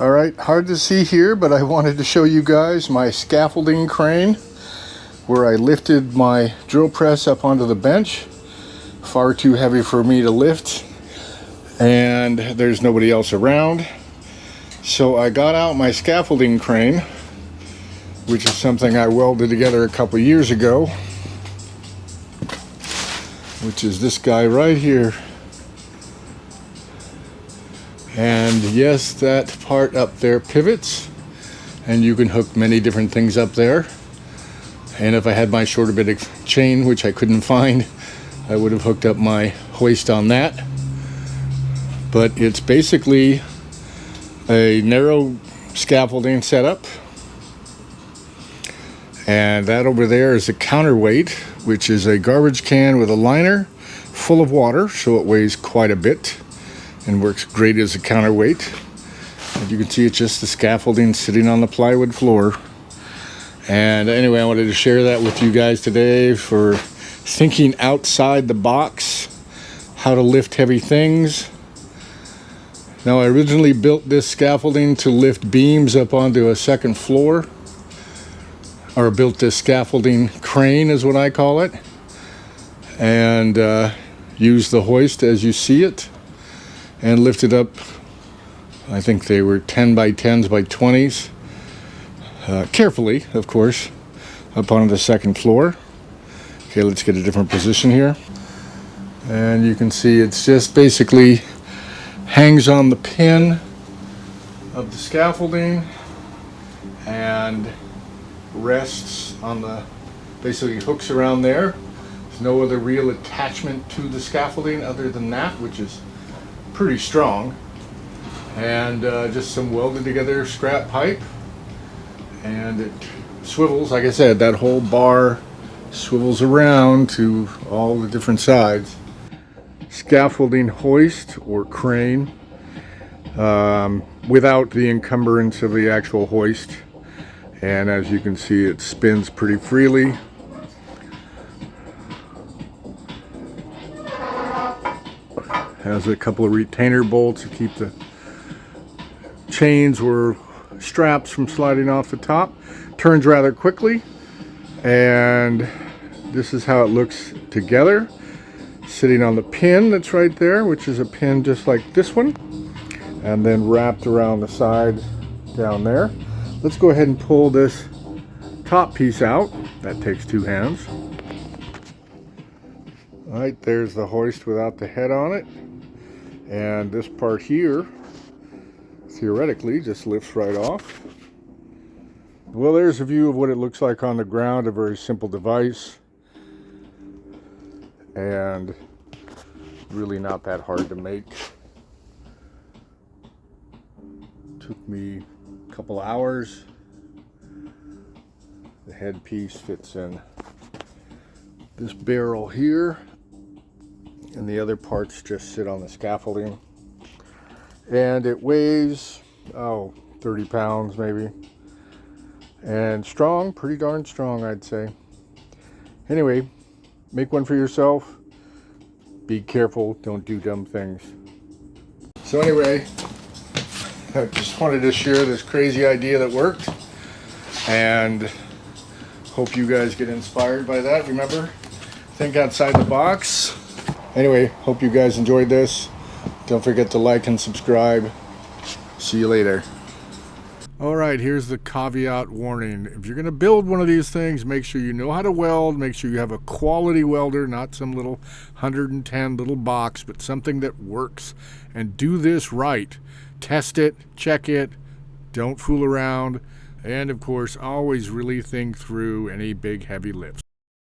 Alright, hard to see here, but I wanted to show you guys my scaffolding crane where I lifted my drill press up onto the bench. Far too heavy for me to lift, and there's nobody else around. So I got out my scaffolding crane, which is something I welded together a couple years ago, which is this guy right here. And yes, that part up there pivots, and you can hook many different things up there. And if I had my shorter bit of chain, which I couldn't find, I would have hooked up my hoist on that. But it's basically a narrow scaffolding setup. And that over there is a counterweight, which is a garbage can with a liner full of water, so it weighs quite a bit and works great as a counterweight. And you can see it's just the scaffolding sitting on the plywood floor. And anyway, I wanted to share that with you guys today for thinking outside the box, how to lift heavy things. Now, I originally built this scaffolding to lift beams up onto a second floor, or built this scaffolding crane is what I call it, and used the hoist as you see it, and lifted up, I think they were 10 by 10s by 20s, carefully, of course, up onto the second floor. Okay, let's get a different position here. And you can see it's just basically hangs on the pin of the scaffolding and rests on the, basically hooks around there. There's no other real attachment to the scaffolding other than that, which is pretty strong. And just some welded together scrap pipe, and it swivels. Like I said, that whole bar swivels around to all the different sides. Scaffolding hoist or crane, without the encumbrance of the actual hoist. And as you can see, it spins pretty freely. Has a couple of retainer bolts to keep the chains or straps from sliding off the top. Turns rather quickly, and this is how it looks together, sitting on the pin that's right there, which is a pin just like this one, and then wrapped around the side down there. Let's go ahead and pull this top piece out. That takes two hands. All right, there's the hoist without the head on it. And this part here, theoretically, just lifts right off. Well, there's a view of what it looks like on the ground, a very simple device. And really not that hard to make. Took me a couple hours. The headpiece fits in this barrel here, and the other parts just sit on the scaffolding. And it weighs, 30 pounds maybe. And strong, pretty darn strong, I'd say. Anyway, make one for yourself. Be careful, don't do dumb things. So anyway, I just wanted to share this crazy idea that worked, and hope you guys get inspired by that. Remember, think outside the box. Anyway, hope you guys enjoyed this. Don't forget to like and subscribe. See you later. All right, here's the caveat warning. If you're going to build one of these things, make sure you know how to weld. Make sure you have a quality welder, not some little 110 little box, but something that works. And do this right. Test it, check it, don't fool around. And of course, always really think through any big heavy lifts.